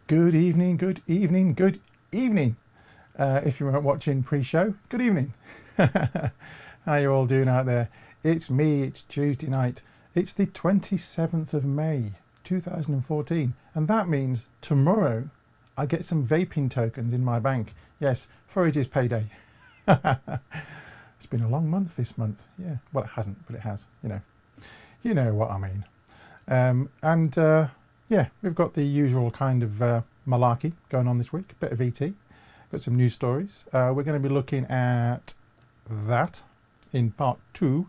Good evening, good evening, good evening. If you weren't watching pre-show, good evening. How you all doing out there? It's me, it's Tuesday night. It's the 27th of May, 2014. And that means tomorrow I get some vaping tokens in my bank. Yes, for it is payday. It's been a long month this month. Yeah, well it hasn't, but it has, you know. You know what I mean. Yeah, we've got the usual kind of malarkey going on this week, a bit of ET, got some news stories. We're going to be looking at that in part 2,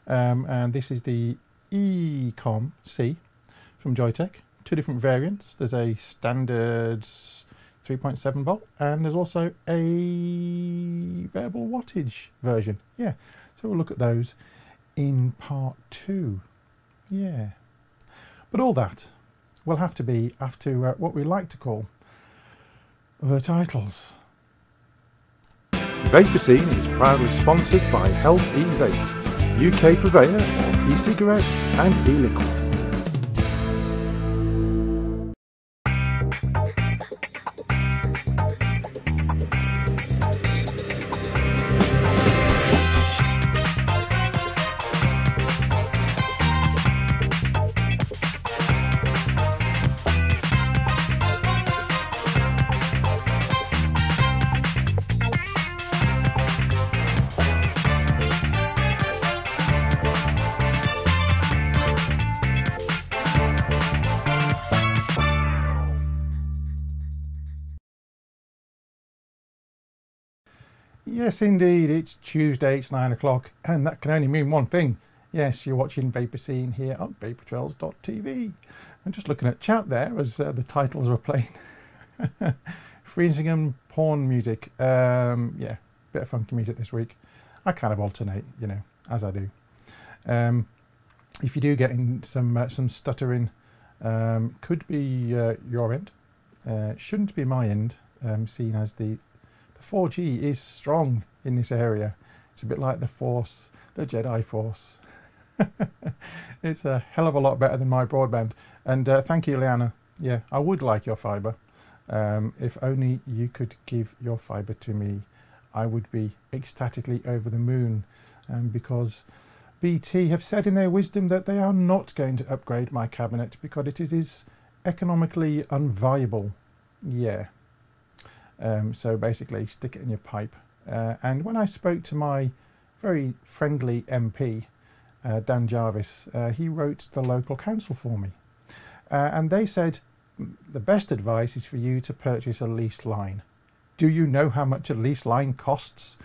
and this is the eCom-C from Joytech. 2 different variants. There's a standard 3.7 volt and there's also a variable wattage version. Yeah, so we'll look at those in part 2. Yeah, but all that will have to be after what we like to call the titles. Vaper Scene is proudly sponsored by Health E-Vape, UK purveyor of e-cigarettes and e-liquid. Yes, indeed, it's Tuesday, it's 9 o'clock, and that can only mean one thing. Yes, you're watching Vaper Scene here on vaportrails.tv. I'm just looking at chat there as the titles were playing. Freezing porn music. Yeah, bit of funky music this week. I kind of alternate, you know, as I do. If you do get in some stuttering, could be your end. Shouldn't be my end, seeing as the 4G is strong in this area. It's a bit like the Force, the Jedi Force. It's a hell of a lot better than my broadband. And thank you, Liana. Yeah, I would like your fibre. If only you could give your fibre to me, I would be ecstatically over the moon. Because BT have said in their wisdom that they are not going to upgrade my cabinet because it is economically unviable. Yeah. So basically stick it in your pipe. And when I spoke to my very friendly MP, Dan Jarvis, he wrote the local council for me. And they said, the best advice is for you to purchase a leased line. Do you know how much a leased line costs?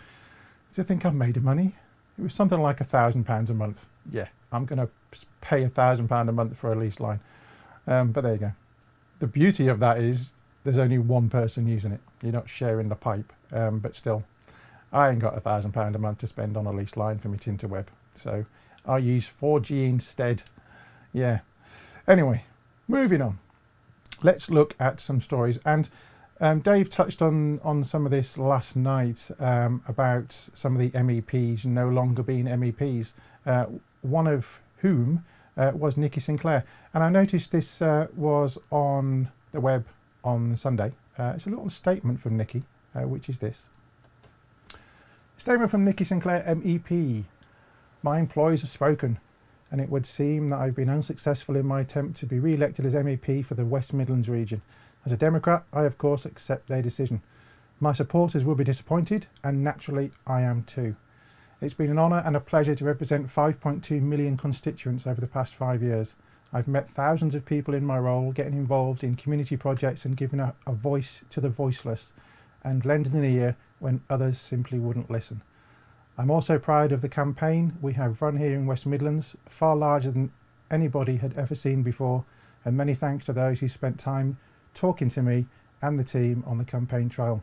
Do you think I've made of money? It was something like £1,000 a month. Yeah, I'm going to pay £1,000 a month for a leased line. But there you go. The beauty of that is there's only one person using it. You're not sharing the pipe, but still, I ain't got £1,000 a month to spend on a leased line for my interweb. So I use 4G instead. Yeah. Anyway, moving on. Let's look at some stories. And Dave touched on some of this last night about some of the MEPs no longer being MEPs, one of whom was Nikki Sinclair. And I noticed this was on the web on Sunday. It's a little statement from Nikki, which is this. Statement from Nikki Sinclair, MEP. My employees have spoken, and it would seem that I've been unsuccessful in my attempt to be re-elected as MEP for the West Midlands region. As a Democrat, I of course accept their decision. My supporters will be disappointed, and naturally I am too. It's been an honour and a pleasure to represent 5.2 million constituents over the past 5 years. I've met thousands of people in my role, getting involved in community projects and giving a voice to the voiceless and lending an ear when others simply wouldn't listen. I'm also proud of the campaign we have run here in West Midlands, far larger than anybody had ever seen before, and many thanks to those who spent time talking to me and the team on the campaign trail.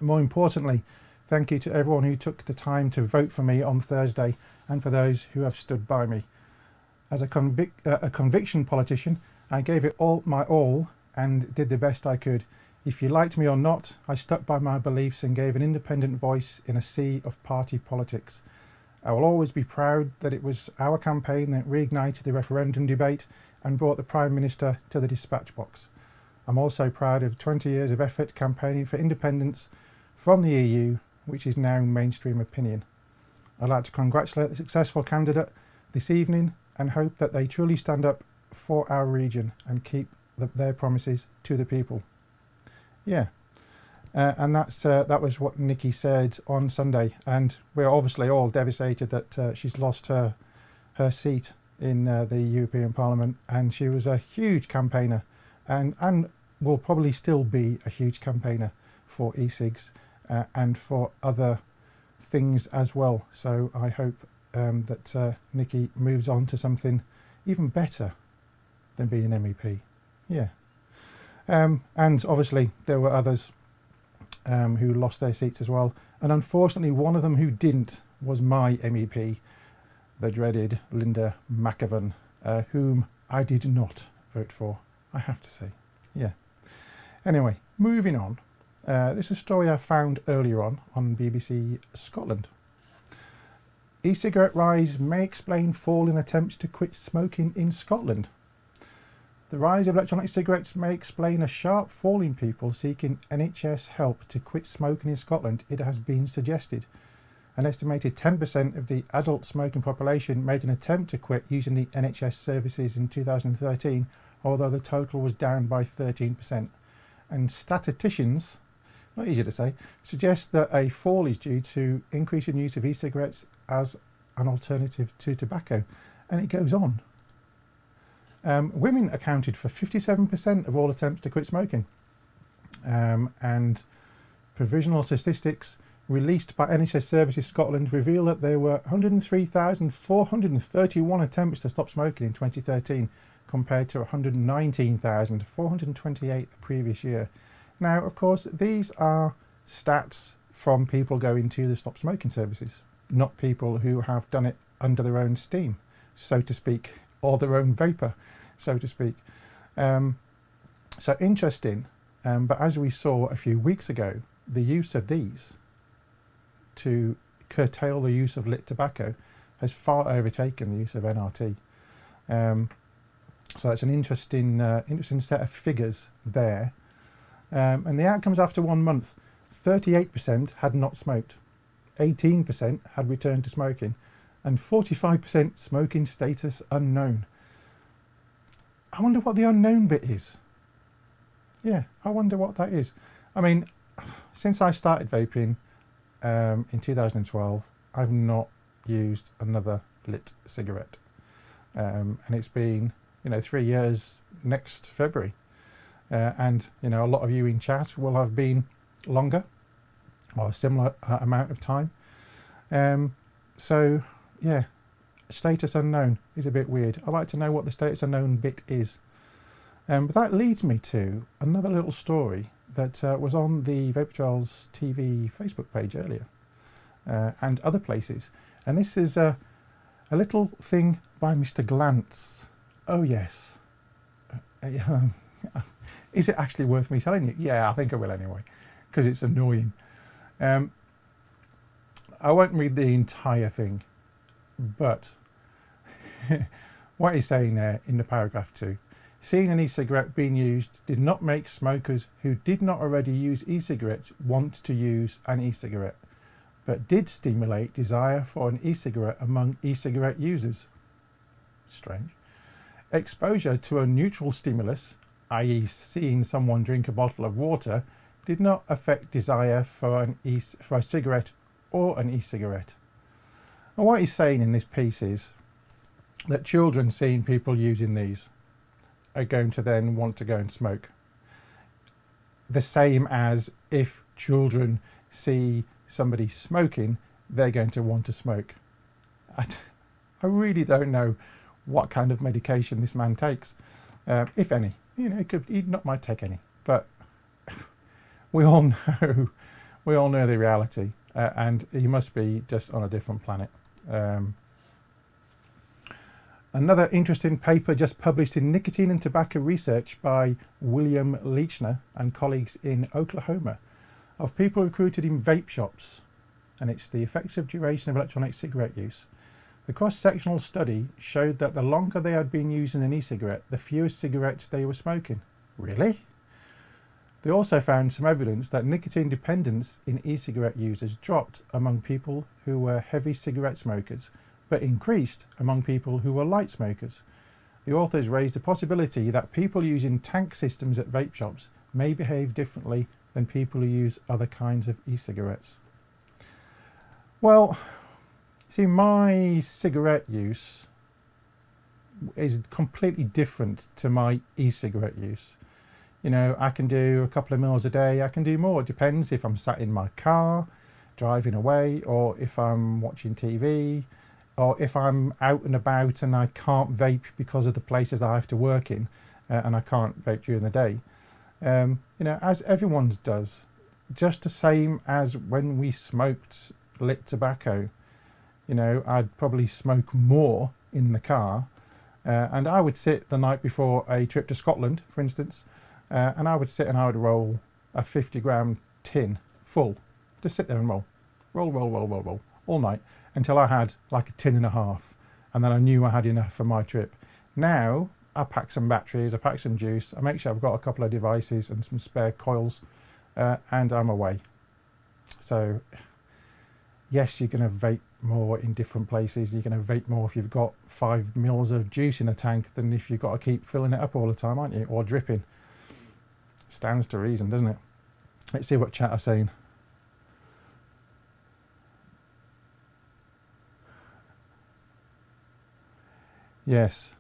More importantly, thank you to everyone who took the time to vote for me on Thursday and for those who have stood by me. As a conviction politician, I gave it all my all and did the best I could. If you liked me or not, I stuck by my beliefs and gave an independent voice in a sea of party politics. I will always be proud that it was our campaign that reignited the referendum debate and brought the Prime Minister to the dispatch box. I'm also proud of 20 years of effort campaigning for independence from the EU, which is now mainstream opinion. I'd like to congratulate the successful candidate this evening and hope that they truly stand up for our region and keep their promises to the people. Yeah, and that was what Nikki said on Sunday, and we're obviously all devastated that she's lost her seat in the European Parliament, and she was a huge campaigner and will probably still be a huge campaigner for e-cigs and for other things as well. So I hope that Nikki moves on to something even better than being an MEP. Yeah. And obviously there were others who lost their seats as well. And unfortunately, one of them who didn't was my MEP, the dreaded Linda McAvan, whom I did not vote for, I have to say. Yeah. Anyway, moving on. This is a story I found earlier on BBC Scotland. E-cigarette rise may explain fall in attempts to quit smoking in Scotland. The rise of electronic cigarettes may explain a sharp fall in people seeking NHS help to quit smoking in Scotland, it has been suggested. An estimated 10% of the adult smoking population made an attempt to quit using the NHS services in 2013, although the total was down by 13%. And statisticians, not easy to say, suggest that a fall is due to increase in use of e-cigarettes as an alternative to tobacco. And it goes on. Women accounted for 57% of all attempts to quit smoking. And provisional statistics released by NHS Services Scotland reveal that there were 103,431 attempts to stop smoking in 2013 compared to 119,428 the previous year. Now, of course, these are stats from people going to the stop smoking services, not people who have done it under their own steam, so to speak, or their own vapour, so to speak. So interesting, but as we saw a few weeks ago, the use of these to curtail the use of lit tobacco has far overtaken the use of NRT. So it's an interesting set of figures there. And the outcomes after 1 month, 38% had not smoked, 18% had returned to smoking, and 45% smoking status unknown. I wonder what the unknown bit is. Yeah, I wonder what that is. I mean, since I started vaping in 2012, I've not used another lit cigarette. And it's been, 3 years next February. And, a lot of you in chat will have been longer or a similar amount of time. So, yeah, status unknown is a bit weird. I'd like to know what the status unknown bit is. But that leads me to another little story that was on the Vapor Trails TV Facebook page earlier and other places. And this is a little thing by Mr. Glantz. Oh, yes. Is it actually worth me telling you? Yeah, I think I will anyway, because it's annoying. I won't read the entire thing, but what he's saying there in the paragraph 2, seeing an e-cigarette being used did not make smokers who did not already use e-cigarettes want to use an e-cigarette, but did stimulate desire for an e-cigarette among e-cigarette users. Strange. Exposure to a neutral stimulus, i.e. seeing someone drink a bottle of water, did not affect desire for a cigarette or an e-cigarette. And what he's saying in this piece is that children seeing people using these are going to then want to go and smoke. The same as if children see somebody smoking, they're going to want to smoke. I really don't know what kind of medication this man takes, if any. He might take any, but we all know the reality, and he must be just on a different planet. Another interesting paper just published in Nicotine and Tobacco Research by William Leichner and colleagues in Oklahoma of people recruited in vape shops, and it's the effects of duration of electronic cigarette use. The cross-sectional study showed that the longer they had been using an e-cigarette, the fewer cigarettes they were smoking. Really? They also found some evidence that nicotine dependence in e-cigarette users dropped among people who were heavy cigarette smokers, but increased among people who were light smokers. The authors raised the possibility that people using tank systems at vape shops may behave differently than people who use other kinds of e-cigarettes. Well, see, my cigarette use is completely different to my e-cigarette use. You know, I can do a couple of mils a day, I can do more. It depends if I'm sat in my car, driving away, or if I'm watching TV, or if I'm out and about and I can't vape because of the places that I have to work in, and I can't vape during the day. You know, as everyone's does, just the same as when we smoked lit tobacco. You know, I'd probably smoke more in the car, and I would sit the night before a trip to Scotland, for instance, and I would sit and I would roll a 50-gram tin full. Just sit there and roll, all night until I had like a tin and a half, and then I knew I had enough for my trip. Now I pack some batteries, I pack some juice, I make sure I've got a couple of devices and some spare coils, and I'm away. So yes, you're going to vape more in different places. You're going to vape more if you've got 5 mils of juice in a tank than if you've got to keep filling it up all the time, aren't you? Or dripping. Stands to reason, doesn't it? Let's see what chat are saying. Yes.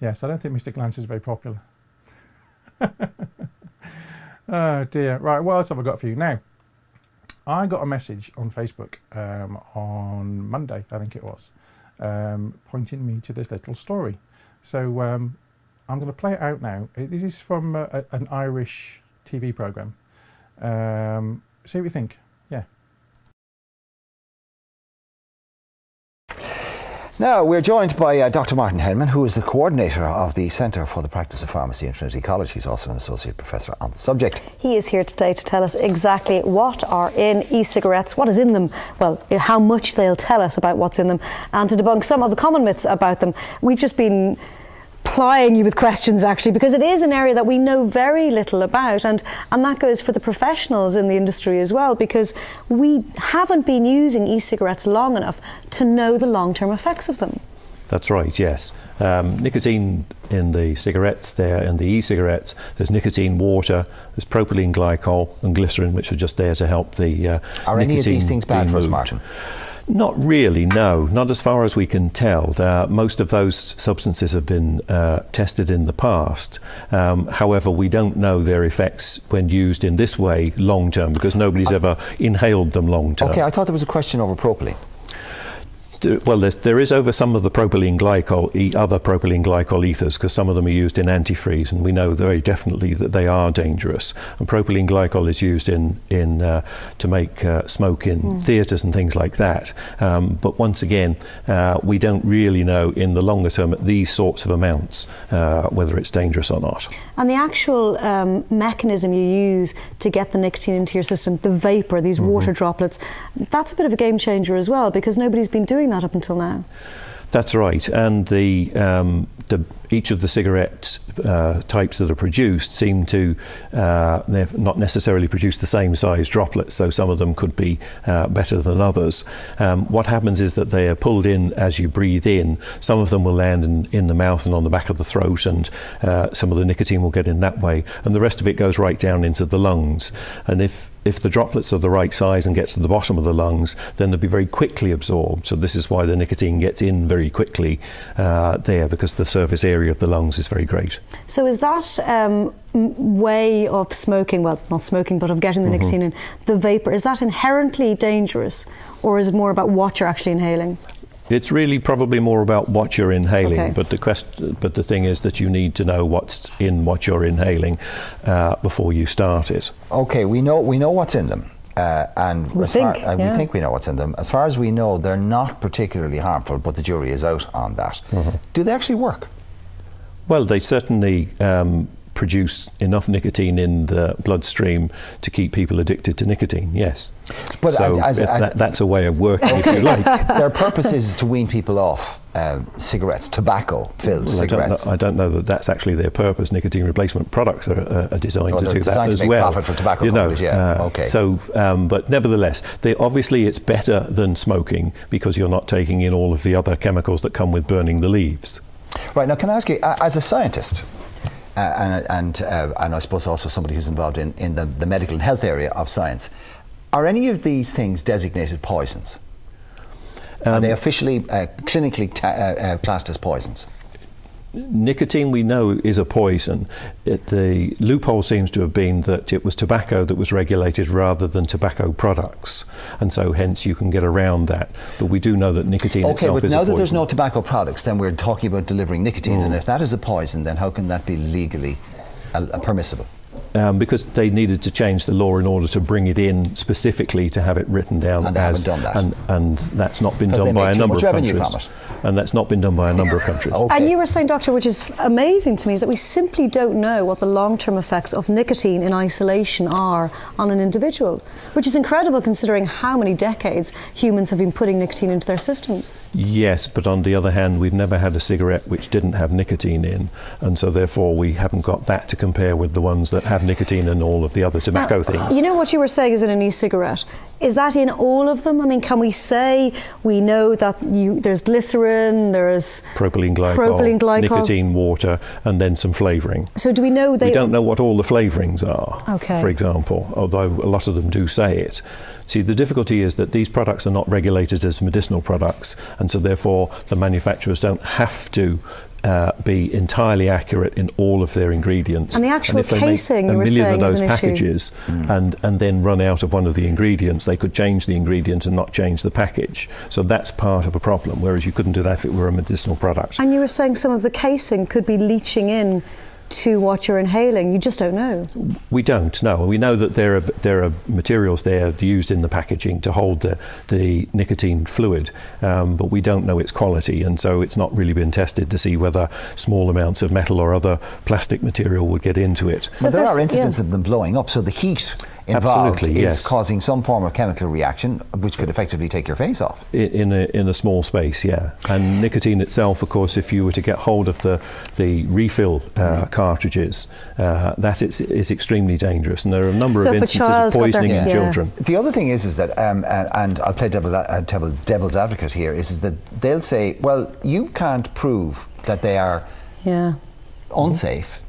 Yes, I don't think Mr. Glance is very popular. Oh dear. Right, what else have I got for you? Now, I got a message on Facebook on Monday, I think it was, pointing me to this little story. So I'm going to play it out now. This is from an Irish TV programme. See what you think. Yeah. Now, we're joined by Dr. Martin Henman, who is the coordinator of the Centre for the Practice of Pharmacy in Trinity College. He's also an associate professor on the subject. He is here today to tell us exactly what are in e-cigarettes, what is in them, well, how much they'll tell us about what's in them, and to debunk some of the common myths about them. We've just been plying you with questions, actually, because it is an area that we know very little about, and that goes for the professionals in the industry as well, because we haven't been using e-cigarettes long enough to know the long-term effects of them. That's right, yes. Nicotine in the cigarettes there, in the e-cigarettes, there's nicotine water, there's propylene glycol and glycerin, which are just there to help the Are any of these things bad for us, Martin? Not really, no. Not as far as we can tell. Most of those substances have been tested in the past. However, we don't know their effects when used in this way long term, because nobody's ever inhaled them long term. Okay, I thought there was a question over propylene. Well, there is over some of the propylene glycol, other propylene glycol ethers, because some of them are used in antifreeze, and we know very definitely that they are dangerous. And propylene glycol is used to make smoke in theatres and things like that. But once again, we don't really know in the longer term at these sorts of amounts whether it's dangerous or not. And the actual mechanism you use to get the nicotine into your system, the vapor, these water droplets, that's a bit of a game changer as well, because nobody's been doing that up until now. That's right, and each of the cigarette types that are produced seem to they've not necessarily produced the same size droplets, so some of them could be better than others. What happens is that they are pulled in as you breathe in. Some of them will land in the mouth and on the back of the throat, and some of the nicotine will get in that way, and the rest of it goes right down into the lungs. And if the droplets are the right size and gets to the bottom of the lungs, then they'll be very quickly absorbed. So this is why the nicotine gets in very quickly there, because the surface area of the lungs is very great. So is that way of smoking, well, not smoking, but of getting the nicotine in, the vapor, is that inherently dangerous, or is it more about what you're actually inhaling? It's really probably more about what you're inhaling, but the thing is that you need to know what's in what you're inhaling before you start it. Okay, we know what's in them. And we think we know what's in them. As far as we know, they're not particularly harmful, but the jury is out on that. Do they actually work? Well, they certainly produce enough nicotine in the bloodstream to keep people addicted to nicotine, yes. But so that's a way of working, if you like. Their purpose is to wean people off cigarettes, tobacco-filled cigarettes. I don't know that that's actually their purpose. Nicotine replacement products are designed to do that as make well. Profit for tobacco companies, okay. So, but nevertheless, obviously it's better than smoking because you're not taking in all of the other chemicals that come with burning the leaves. Right, now can I ask you, as a scientist, and I suppose also somebody who's involved in the medical and health area of science, are any of these things designated poisons? Are they officially clinically classed as poisons? Nicotine, we know, is a poison. The loophole seems to have been that it was tobacco that was regulated rather than tobacco products, and so hence you can get around that. But we do know that nicotine itself is a poison. Okay, but now that there's no tobacco products, then we're talking about delivering nicotine, and if that is a poison, then how can that be legally permissible? Because they needed to change the law in order to bring it in specifically to have it written down and they as, haven't done that. And that's not been done by a number of countries. And that's not been done by a number of countries. Okay. And you were saying, Doctor, which is amazing to me, is that we simply don't know what the long-term effects of nicotine in isolation are on an individual, which is incredible considering how many decades humans have been putting nicotine into their systems. Yes, but on the other hand, we've never had a cigarette which didn't have nicotine in, and so therefore we haven't got that to compare with the ones that have nicotine and all of the other tobacco things. You know what you were saying is in an e-cigarette. Is that in all of them? I mean, can we say we know that there's glycerin, there's propylene glycol, nicotine, water, and then some flavouring. So do we know we don't know what all the flavourings are, okay, for example, although a lot of them do say it. See, the difficulty is that these products are not regulated as medicinal products, and so therefore the manufacturers don't have to be entirely accurate in all of their ingredients. And the actual and if they casing, make a million of those packages issue. and then run out of one of the ingredients, they could change the ingredient and not change the package. So that's part of a problem, whereas you couldn't do that if it were a medicinal product. And you were saying some of the casing could be leaching in to what you're inhaling. You just don't know. We don't know. We know that there are materials there used in the packaging to hold the nicotine fluid, but we don't know its quality, and so it's not really been tested to see whether small amounts of metal or other plastic material would get into it. So there are incidents of them blowing up, so the heat involved is causing some form of chemical reaction which could effectively take your face off. In a small space, yeah. And nicotine itself, of course, if you were to get hold of the refill cartridges, that is extremely dangerous, and there are a number of instances of poisoning in children. The other thing is that, and I'll play devil's advocate here, is that they'll say, well, you can't prove that they are unsafe.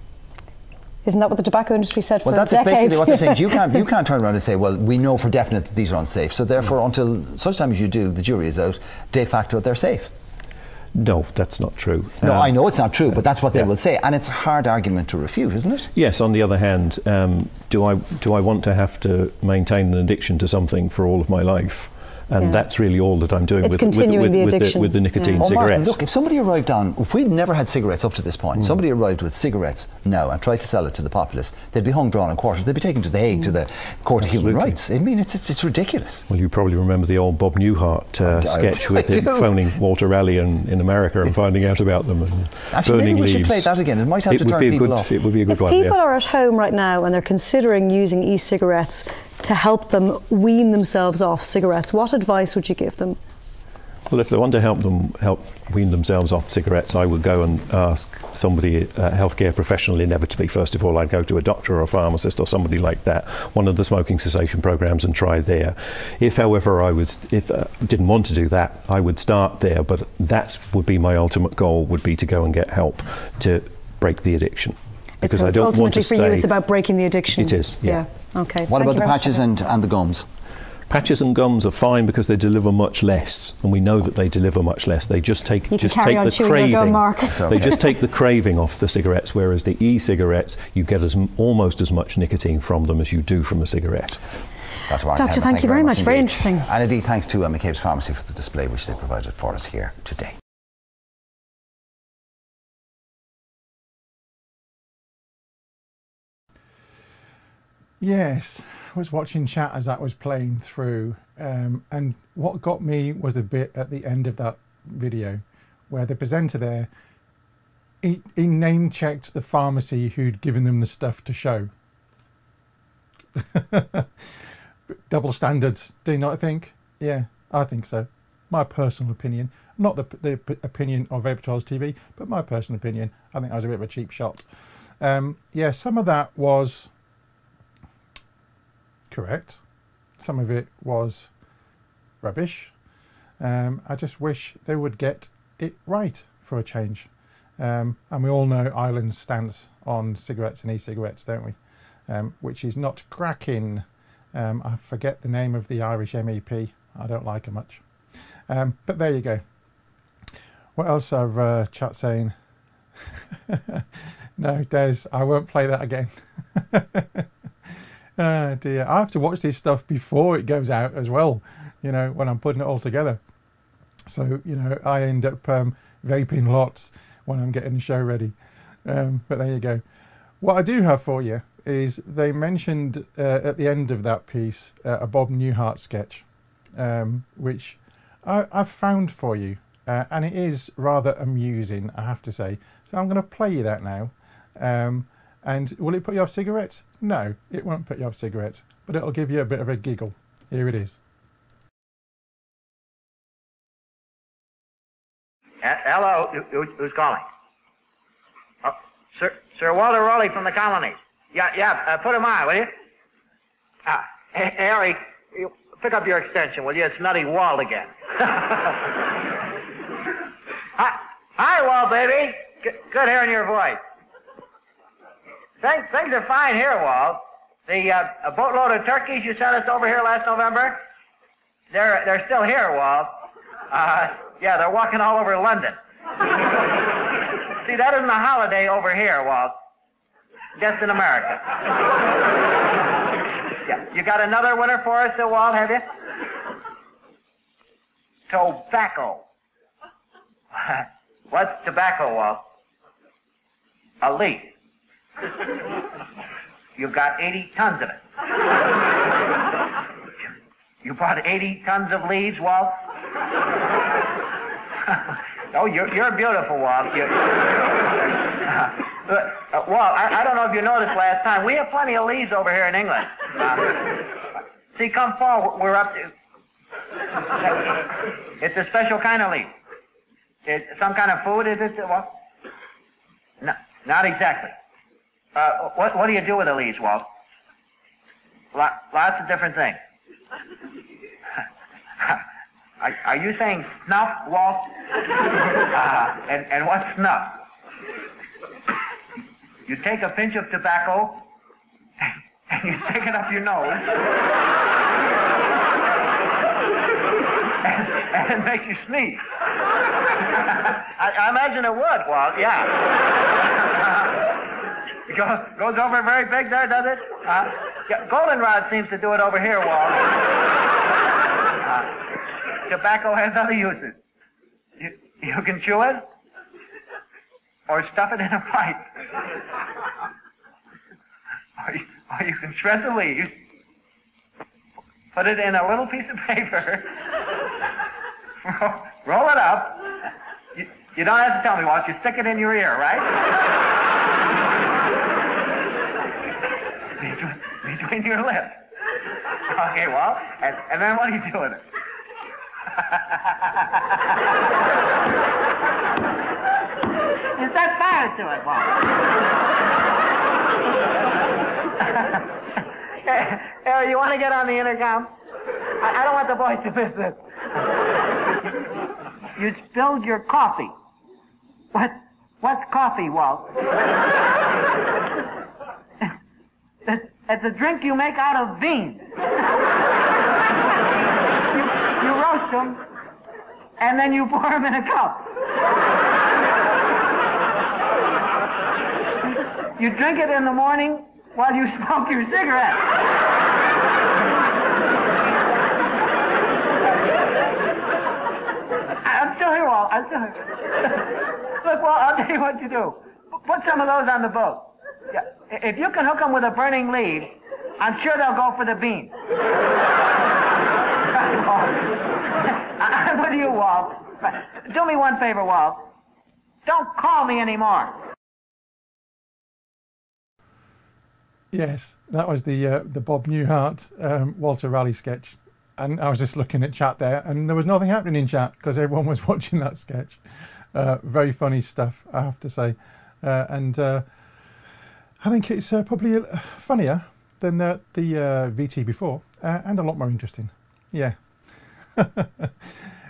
Isn't that what the tobacco industry said for decades? Well, that's basically what they're saying. You can't turn around and say, well, we know for definite that these are unsafe, so therefore until such time as you do, the jury is out, de facto they're safe. No, that's not true. No, I know it's not true, but that's what they will say, and it's a hard argument to refute, isn't it? Yes. On the other hand, do I want to have to maintain an addiction to something for all of my life? And that's really all that I'm doing with the nicotine cigarettes. Martin, look, if somebody arrived if we'd never had cigarettes up to this point, somebody arrived with cigarettes now and tried to sell it to the populace, they'd be hung, drawn and quartered. They'd be taken to The Hague, to the Court of Human Rights. I mean, it's ridiculous. Well, you probably remember the old Bob Newhart sketch with him phoning Walter Raleigh in America and finding out about them and actually, burning maybe we leaves. should play that again. It might have to turn people off. It would be a good one. If people are at home right now and they're considering using e-cigarettes to help them wean themselves off cigarettes, what advice would you give them? Well, if they want to help wean themselves off cigarettes, I would go and ask somebody, a healthcare professional inevitably. First of all, I'd go to a doctor or a pharmacist or somebody like that, one of the smoking cessation programs, and try there. If, however, I didn't want to do that, I would start there, but that would be my ultimate goal, would be to go and get help to break the addiction. Because I don't want to stay. For you, it's about breaking the addiction. It is, yeah. Okay. What about the patches and the gums? Patches and gums are fine because they deliver much less, and we know that they deliver much less. They just take the craving. They just take the craving off the cigarettes, whereas the e-cigarettes, you get almost as much nicotine from them as you do from a cigarette. Doctor, thank you very much. Very interesting. And indeed, thanks to McCabe's Pharmacy for the display which they provided for us here today. Yes, I was watching chat as that was playing through, and what got me was a bit at the end of that video where the presenter there, he name-checked the pharmacy who'd given them the stuff to show. Double standards, do you not think? Yeah, I think so. my personal opinion, not the opinion of Vapor Trials TV, but my personal opinion. I think that was a bit of a cheap shot. Yeah, some of that was correct. Some of it was rubbish. I just wish they would get it right for a change. And we all know Ireland's stance on cigarettes and e-cigarettes, don't we? Which is not cracking. I forget the name of the Irish MEP. I don't like her much. But there you go. What else are chat saying? No, Des, I won't play that again. Oh dear, I have to watch this stuff before it goes out as well, you know, when I'm putting it all together. So, you know, I end up vaping lots when I'm getting the show ready. But there you go. What I do have for you is they mentioned at the end of that piece a Bob Newhart sketch, which I've found for you. And it is rather amusing, I have to say. So I'm going to play you that now. And will it put you off cigarettes? No, it won't put you off cigarettes, but it'll give you a bit of a giggle. Here it is. Hello, who's calling? Oh, Sir Walter Raleigh from the colonies. Yeah, put him on, will you? Hey, Harry, you pick up your extension, will you? It's Nutty Walt again. Hi, Walt, baby. Good hearing your voice. Things are fine here, Walt. The a boatload of turkeys you sent us over here last November, they're still here, Walt. Yeah, they're walking all over London. See, that isn't a holiday over here, Walt. Just in America. Yeah, you got another winner for us, Walt, have you? Tobacco. What's tobacco, Walt? A leaf. You've got 80 tons of it. You bought 80 tons of leaves, Walt? Oh, you're beautiful, Walt. Walt, I don't know if you noticed last time, we have plenty of leaves over here in England. See, come fall, we're up to... It's a special kind of leaf. It's some kind of food, is it, Walt? No, not exactly. What do you do with the leaves, Walt? Lots of different things. Are you saying snuff, Walt? And what's snuff? You take a pinch of tobacco and you stick it up your nose, and it makes you sneeze. I imagine it would, Walt. Yeah. It goes over very big there, does it? Yeah, goldenrod seems to do it over here, Walt. Tobacco has other uses. You can chew it, or stuff it in a pipe, or you can shred the leaves, put it in a little piece of paper, roll it up. You don't have to tell me, Walt. You stick it in your ear, right? Between your lips. Okay, Walt. And then what do you do with it? You set fire to it, Walt. Harry, you want to get on the intercom? I don't want the boys to miss this. You spilled your coffee. What's coffee, Walt? It's a drink you make out of beans. You roast them, and then you pour them in a cup. You drink it in the morning while you smoke your cigarette. I'm still here, Walt. I'm still here. Look, Walt, I'll tell you what you do. Put some of those on the boat. Yeah. If you can hook them with the burning leaves, I'm sure they'll go for the beans. I'm with you, Walt. Do me one favor, Walt. Don't call me anymore. Yes, that was the Bob Newhart Walter Raleigh sketch. And I was just looking at chat there, and there was nothing happening in chat because everyone was watching that sketch. Very funny stuff, I have to say. I think it's probably funnier than the VT before, and a lot more interesting. Yeah.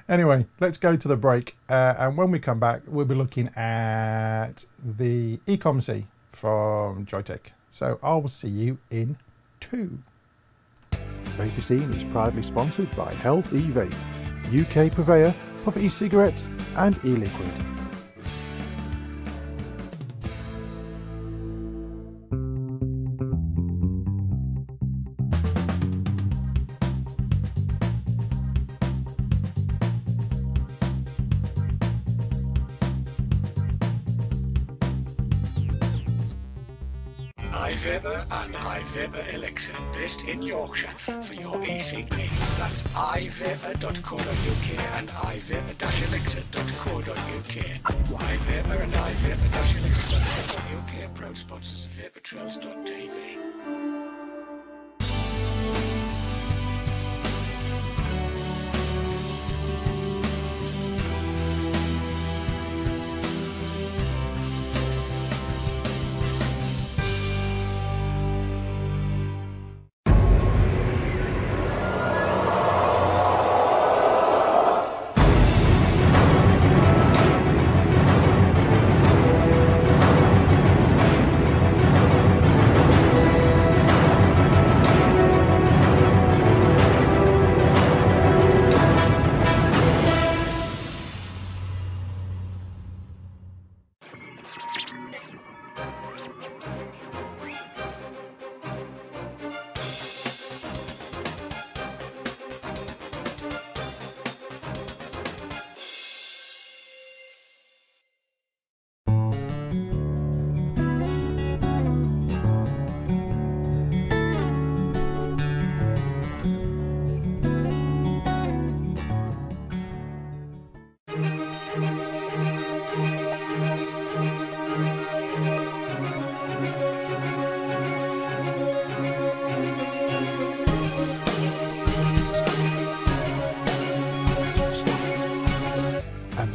Anyway, let's go to the break, and when we come back, we'll be looking at the eCom-C from Joytech. So I'll see you in 2. Vapor Scene is proudly sponsored by Health E-Vape, UK purveyor of e-cigarettes and e-liquid. iVaper and iVaper Elixir, based in Yorkshire, for your e-cig needs. That's iVaper.co.uk and iVaper-elixir.co.uk. iVaper and iVaper-elixir.co.uk, proud sponsors of VaporTrails.tv.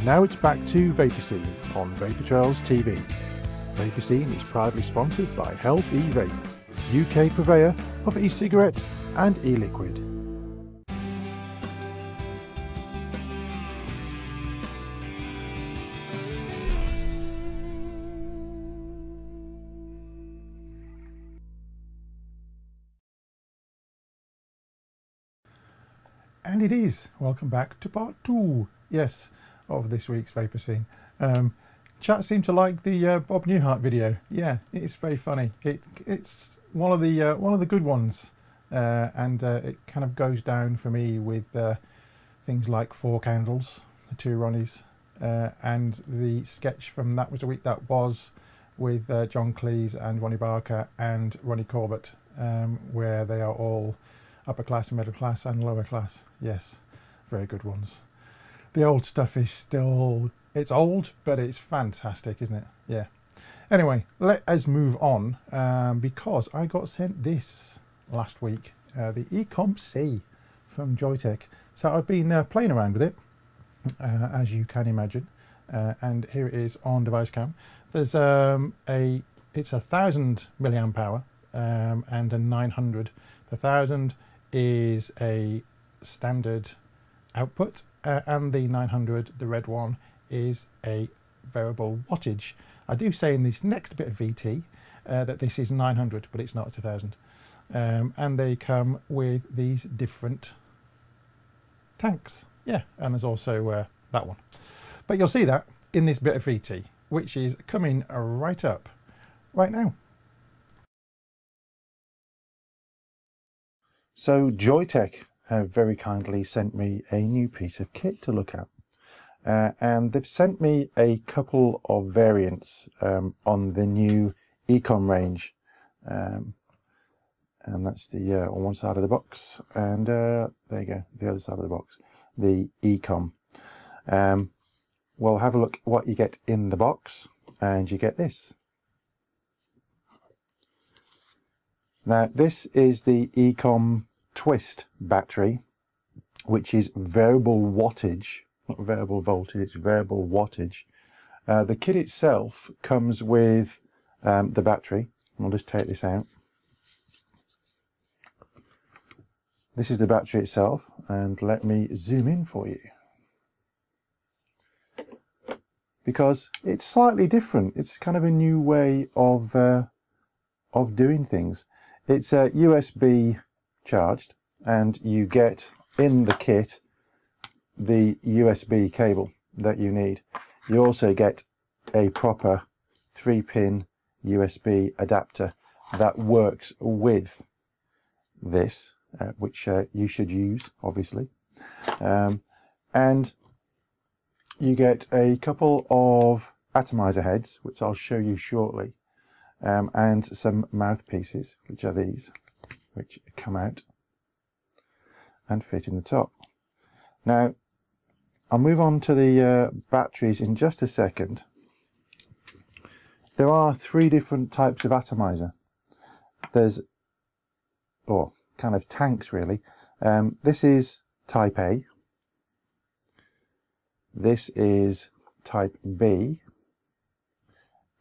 Now it's back to Vapor Scene on Vapor Trails TV. Vapor Scene is proudly sponsored by Health E-Vape, UK purveyor of e-cigarettes and e-liquid. And it is. Welcome back to part 2. Yes. Of this week's Vapor Scene. Chat seemed to like the Bob Newhart video. Yeah, it's very funny. It's one of the good ones, and it kind of goes down for me with things like 4 Candles, the 2 Ronnies, and the sketch from That Was a Week That Was with John Cleese and Ronnie Barker and Ronnie Corbett, where they are all upper class, middle class and lower class. Yes, very good ones. The old stuff is still, it's old, but it's fantastic, isn't it? Yeah. Anyway, let us move on, because I got sent this last week, the eCom-C from Joytech. So I've been playing around with it, as you can imagine, and here it is on device cam. There's it's 1000 milliamp hour and a 900. The 1000 is a standard output, and the 900, the red one, is a variable wattage. I do say in this next bit of VT that this is 900, but it's not, it's 1000. And they come with these different tanks. Yeah, and there's also that one. But you'll see that in this bit of VT, which is coming right up right now. So Joytech have very kindly sent me a new piece of kit to look at, and they've sent me a couple of variants on the new eCom range, and that's the on one side of the box, and there you go, the other side of the box, the eCom. We'll have a look at what you get in the box, and you get this. Now this is the eCom Twist battery, which is variable wattage, not variable voltage, it's variable wattage. The kit itself comes with the battery. I'll just take this out. This is the battery itself, and let me zoom in for you, because it's slightly different. It's kind of a new way of doing things. It's USB charged, and you get in the kit the USB cable that you need. You also get a proper 3-pin USB adapter that works with this, which you should use, obviously. And you get a couple of atomizer heads, which I'll show you shortly, and some mouthpieces, which are these, which come out and fit in the top. Now, I'll move on to the batteries in just a second. There are 3 different types of atomizer. There's, or kind of tanks really. This is type A. This is type B.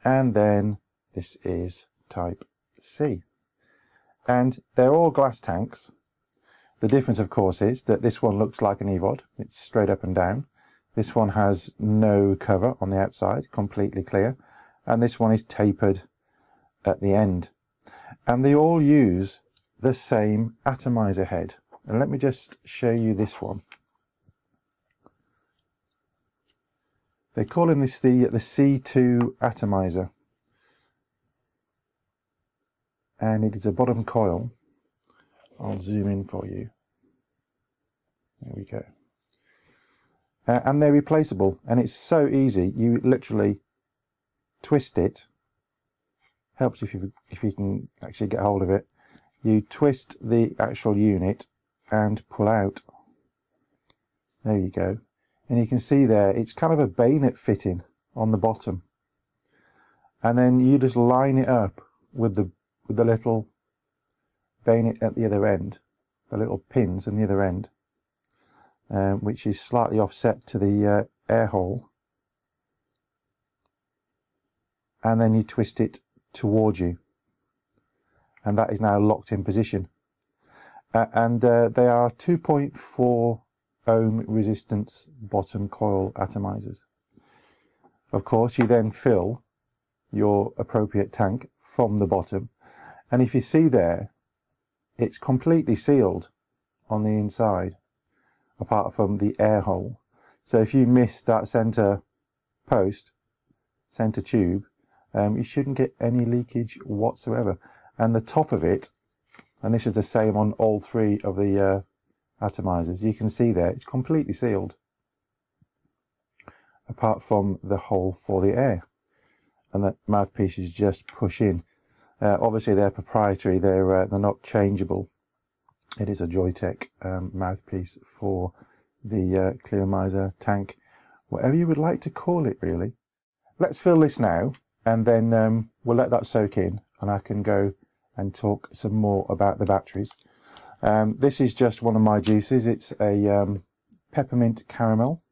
And then this is type C. And they're all glass tanks. The difference, of course, is that this one looks like an EVOD. It's straight up and down. This one has no cover on the outside, completely clear. And this one is tapered at the end. And they all use the same atomizer head. And let me just show you this one. They're calling this the C2 atomizer. And it is a bottom coil. I'll zoom in for you. There we go. And they're replaceable, and it's so easy. You literally twist it. Helps if you can actually get hold of it. You twist the actual unit and pull out. There you go. And you can see there, it's kind of a bayonet fitting on the bottom. And then you just line it up with the little bayonet at the other end, the little pins on the other end, which is slightly offset to the air hole. And then you twist it towards you. And that is now locked in position. And they are 2.4 ohm resistance bottom coil atomizers. Of course, you then fill your appropriate tank from the bottom. And if you see there, it's completely sealed on the inside, apart from the air hole. So if you miss that center post, center tube, you shouldn't get any leakage whatsoever. And the top of it, and this is the same on all 3 of the atomizers, you can see there, it's completely sealed, apart from the hole for the air. And the mouthpieces just push in. Obviously they're proprietary, they're not changeable. It is a Joytech mouthpiece for the Clearmizer tank, whatever you would like to call it really. Let's fill this now, and then we'll let that soak in, and I can go and talk some more about the batteries. This is just one of my juices. It's a peppermint caramel,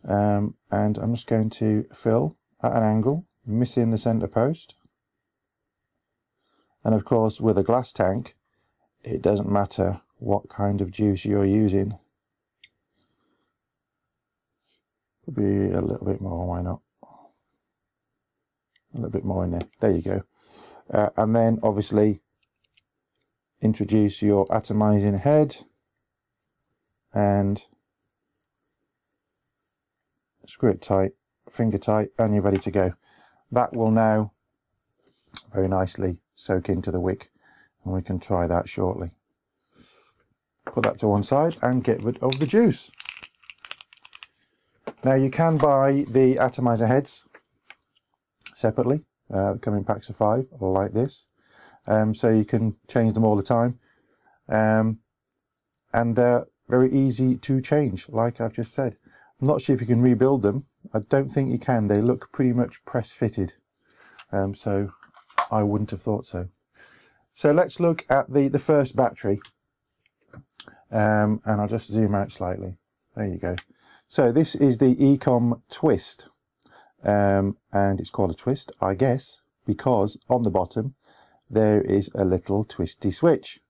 and I'm just going to fill at an angle, missing the center post. And of course, with a glass tank, it doesn't matter what kind of juice you're using. Could be a little bit more, why not? A little bit more in there. There you go. And then obviously introduce your atomizing head and screw it tight, finger tight, and you're ready to go. That will now very nicely soak into the wick, and we can try that shortly. Put that to one side and get rid of the juice. Now you can buy the atomizer heads separately. They come in packs of 5 like this, so you can change them all the time, and they're very easy to change, like I've just said. I'm not sure if you can rebuild them. I don't think you can. They look pretty much press fitted, so I wouldn't have thought so. So let's look at the first battery. And I'll just zoom out slightly. There you go. So this is the eCom twist, and it's called a twist, I guess, because on the bottom there is a little twisty switch,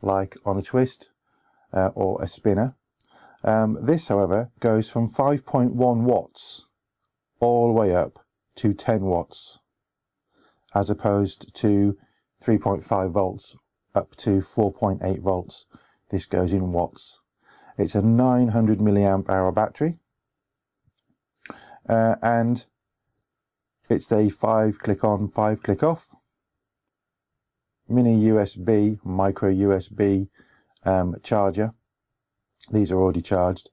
like on a twist or a spinner. This, however, goes from 5.1 watts all the way up to 10 watts, as opposed to 3.5 volts up to 4.8 volts. This goes in watts. It's a 900 milliamp hour battery, and it's a 5-click on, 5-click off mini USB, micro USB charger. These are already charged,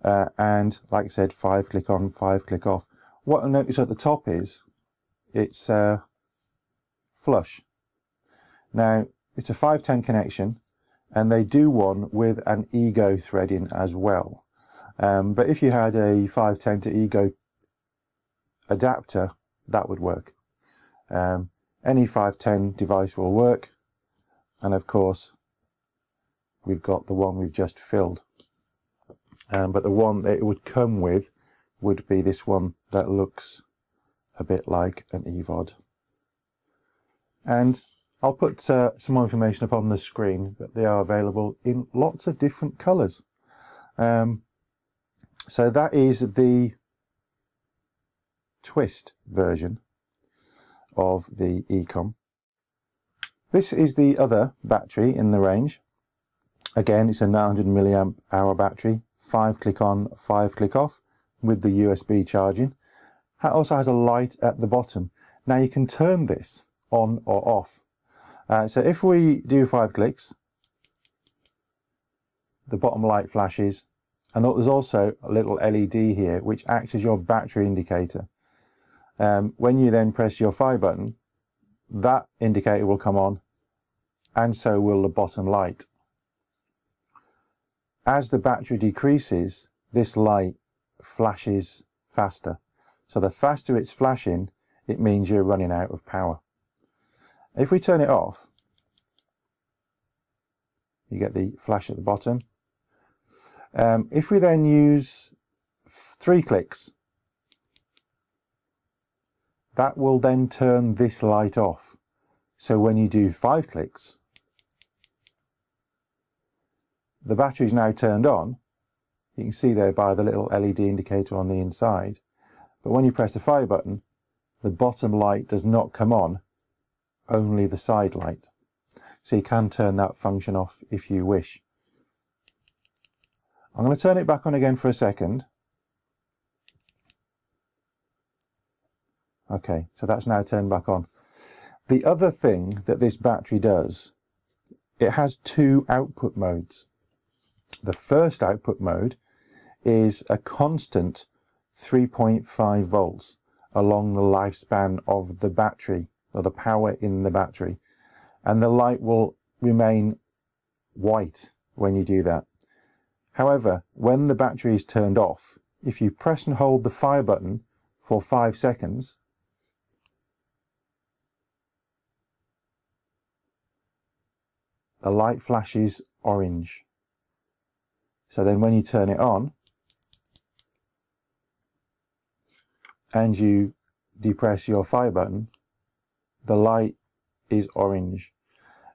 and like I said, 5-click on, 5-click off. What I notice at the top is it's flush. Now it's a 510 connection, and they do one with an ego thread in as well. But if you had a 510 to ego adapter, that would work. Any 510 device will work, and of course we've got the one we've just filled. But the one that it would come with would be this one that looks a bit like an EVOD. And I'll put some more information up on the screen, but they are available in lots of different colours. So that is the twist version of the eCom. This is the other battery in the range. Again, it's a 900 milliamp hour battery, 5-click on, 5-click off with the USB charging. It also has a light at the bottom. Now you can turn this on or off. So if we do 5 clicks, the bottom light flashes, and there's also a little LED here which acts as your battery indicator. When you then press your fire button, that indicator will come on, and so will the bottom light. As the battery decreases, this light flashes faster. So the faster it's flashing, it means you're running out of power. If we turn it off, you get the flash at the bottom. If we then use 3 clicks, that will then turn this light off. So when you do 5 clicks, the battery is now turned on. You can see there by the little LED indicator on the inside. But when you press the fire button, the bottom light does not come on, only the side light. So you can turn that function off if you wish. I'm going to turn it back on again for a second. Okay, so that's now turned back on. The other thing that this battery does, it has 2 output modes. The first output mode is a constant 3.5 volts along the lifespan of the battery, or the power in the battery, and the light will remain white when you do that. However, when the battery is turned off, if you press and hold the fire button for 5 seconds, the light flashes orange. So then when you turn it on and you depress your fire button, the light is orange.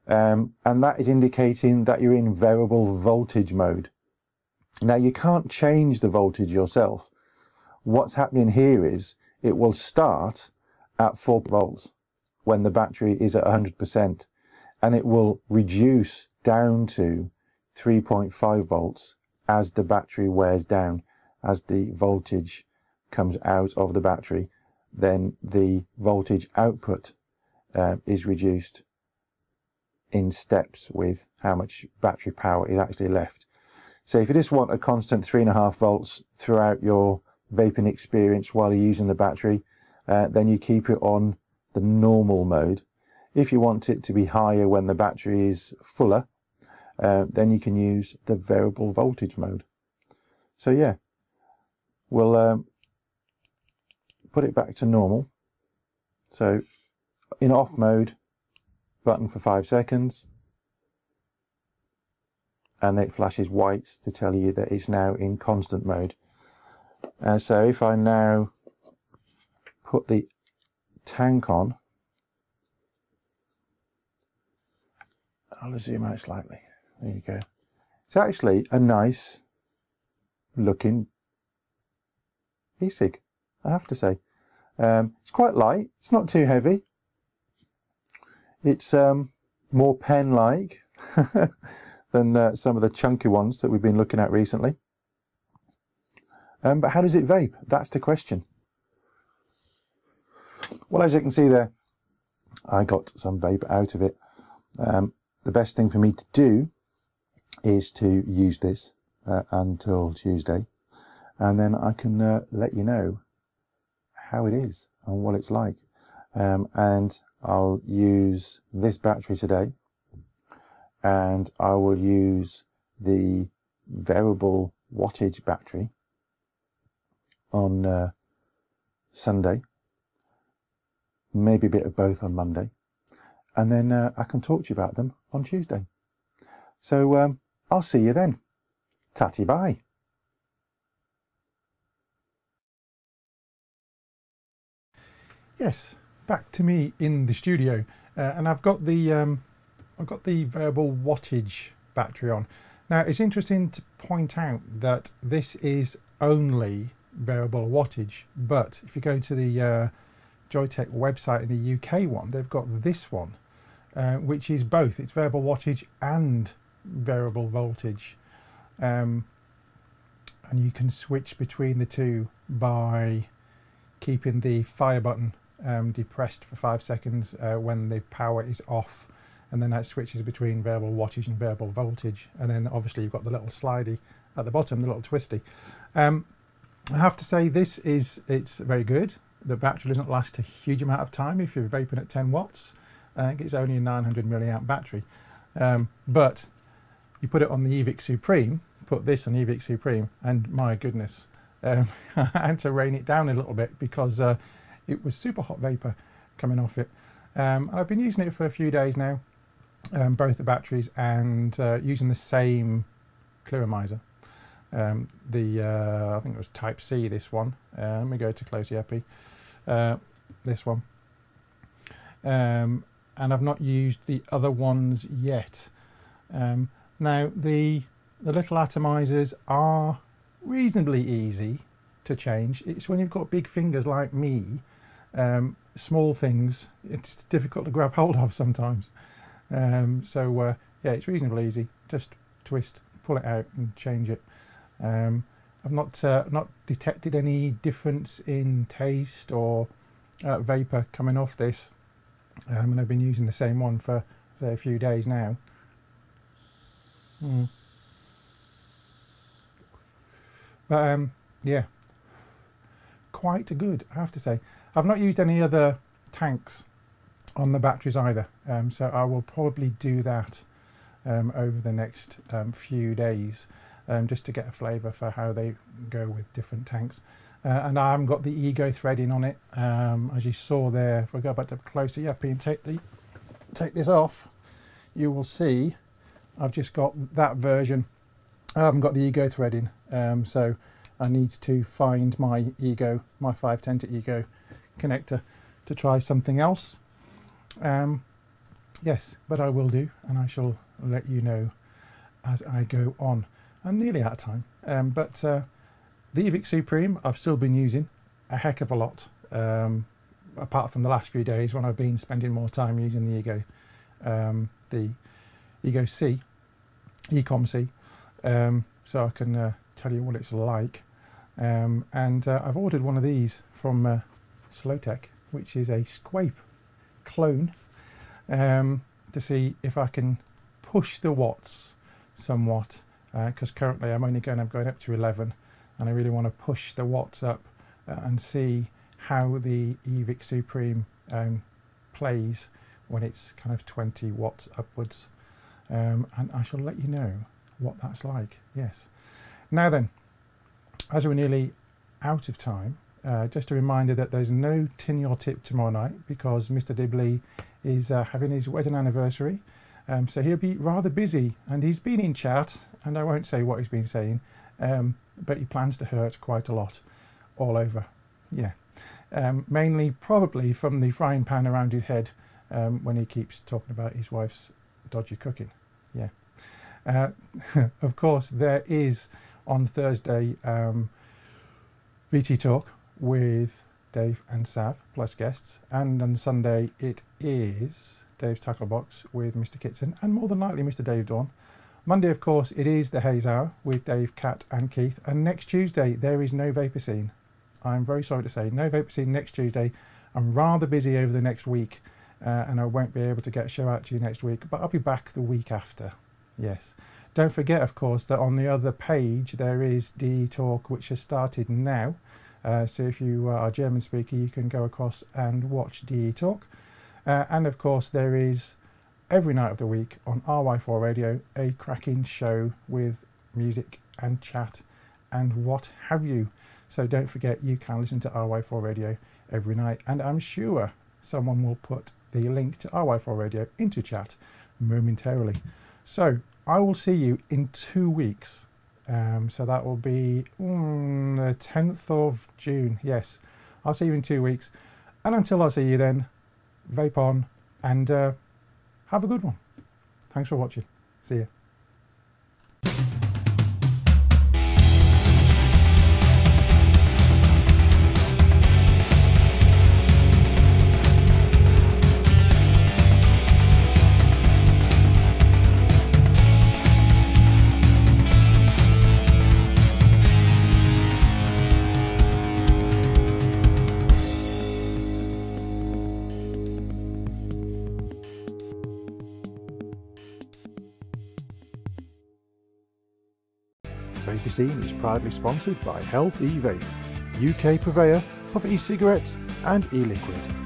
And that is indicating that you're in variable voltage mode. Now you can't change the voltage yourself. What's happening here is it will start at 4 volts when the battery is at 100%, and it will reduce down to 3.5 volts as the battery wears down. As the voltage comes out of the battery, then the voltage output is reduced in steps with how much battery power is actually left. So if you just want a constant 3.5 volts throughout your vaping experience while you're using the battery, then you keep it on the normal mode. If you want it to be higher when the battery is fuller, then you can use the variable voltage mode. So yeah, we'll put it back to normal. So in off mode, button for 5 seconds, and it flashes white to tell you that it's now in constant mode. So if I now put the tank on, I'll zoom out slightly. There you go. It's actually a nice looking e-cig, I have to say. It's quite light, it's not too heavy. It's more pen-like than some of the chunky ones that we've been looking at recently. But how does it vape? That's the question. Well, as you can see there, I got some vape out of it. The best thing for me to do is to use this until Tuesday, and then I can let you know how it is and what it's like. And I'll use this battery today, and I will use the variable wattage battery on Sunday, maybe a bit of both on Monday, and then I can talk to you about them on Tuesday. So I'll see you then. Tatty bye. Yes, back to me in the studio, and I've got the variable wattage battery on. Now it's interesting to point out that this is only variable wattage, but if you go to the Joytech website in the UK one, they've got this one, which is both. It's variable wattage and variable voltage, and you can switch between the two by keeping the fire button depressed for 5 seconds when the power is off, and then that switches between variable wattage and variable voltage. And then obviously you've got the little slidey at the bottom, the little twisty. I have to say it's very good. The battery doesn't last a huge amount of time if you're vaping at 10 watts. I think it's only a 900 milliamp battery, but you put it on the eVic Supreme, put this on eVic Supreme, and my goodness, I had to rein it down a little bit because it was super hot vapor coming off it. I've been using it for a few days now, both the batteries, and using the same clearomizer. I think it was Type C, this one. Let me go to close Yappy. This one. And I've not used the other ones yet. Now the little atomizers are reasonably easy to change. It's when you've got big fingers like me, small things, it's difficult to grab hold of sometimes. Yeah, it's reasonably easy. Just twist, pull it out and change it. I've not detected any difference in taste or vapor coming off this, and I've been using the same one for, say, a few days now. But yeah, quite good, I have to say. I've not used any other tanks on the batteries either, so I will probably do that over the next few days, just to get a flavour for how they go with different tanks. And I haven't got the Ego threading on it, as you saw there. If I go back up closer, yeah, and take this off, you will see I've just got that version. I haven't got the Ego threading, so I need to find my Ego, my 510 to Ego connector to try something else. Yes, but I will do, and I shall let you know as I go on. I'm nearly out of time, but the eVic Supreme I've still been using a heck of a lot, apart from the last few days when I've been spending more time using the eCom-C, so I can tell you what it's like. And I've ordered one of these from Joytech, which is a Squape clone, to see if I can push the watts somewhat, because currently I'm only going up to 11, and I really want to push the watts up and see how the eVic Supreme plays when it's kind of 20 watts upwards, and I shall let you know what that's like. Yes. Now then, as we're nearly out of time, just a reminder that there's no Tin Your Tip tomorrow night because Mr. Dibley is having his wedding anniversary, So he'll be rather busy, and he's been in chat, and I won't say what he's been saying, but he plans to hurt quite a lot all over. Yeah, mainly probably from the frying pan around his head when he keeps talking about his wife's dodgy cooking. Yeah. Of course, there is on Thursday VT Talk with Dave and Sav plus guests, and on Sunday it is Dave's Tackle Box with Mr. Kitson and more than likely Mr. Dave Dawn. Monday, of course, it is the Haze Hour with Dave, Kat and Keith, and next Tuesday there is no Vapor Scene. I'm very sorry to say, no Vapor Scene next Tuesday. I'm rather busy over the next week and I won't be able to get a show out to you next week, but I'll be back the week after. Yes. Don't forget, of course, that on the other page there is DE Talk, which has started now. So if you are a German speaker, you can go across and watch DE Talk. And of course, there is every night of the week on RY4 Radio a cracking show with music and chat and what have you. So don't forget, you can listen to RY4 Radio every night, and I'm sure someone will put the link to RY4 Radio into chat momentarily. So I will see you in 2 weeks. So that will be the 10th of June. Yes, I'll see you in 2 weeks. And until I see you then, vape on and have a good one. Thanks for watching. See ya. Vapor Scene is proudly sponsored by Health E-Vape, UK purveyor of e-cigarettes and e-liquid.